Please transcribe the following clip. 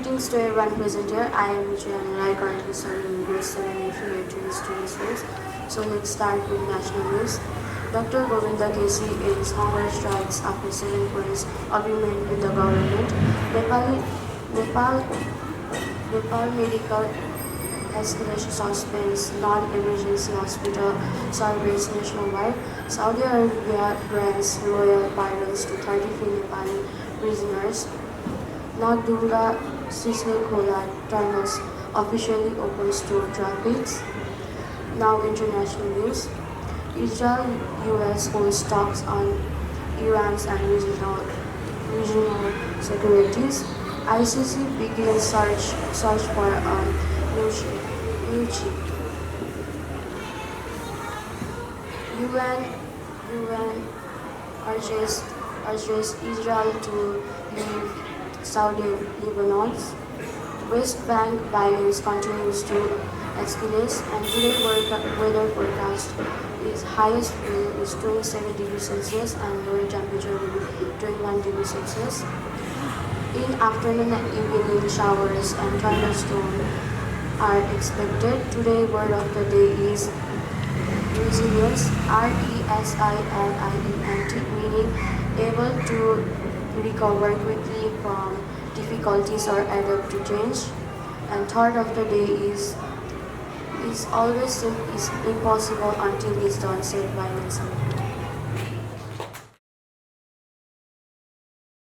Greetings to everyone present here. I am Michuyani Rai, currently serving in grade 7 and affiliated students news. So let's start with national news. Dr. Govinda Kesi ends hunger strikes after 7 points agreement with the government. Nepal, Nepal medical escalation suspends non-emergency hospital surveys nationwide. Saudi Arabia grants royal pardons to 33 Nepali prisoners. Nagdunga Sisal-Khola tunnels officially opens to traffic. Now international news. Israel-US holds talks on Iran's and regional securities. ICC begins search for new chief. UN urges Israel to leave Saudi Lebanon. West Bank violence continues to escalate, and today weather forecast is highest is 27 degrees Celsius and lower temperature will be 21 degrees Celsius. In afternoon and evening, showers and thunderstorms are expected. Today word of the day is resilience, RESILIENT, meaning able to recover quickly from difficulties or adapt to change. And third of the day is always is impossible until it's done, said by Nelson.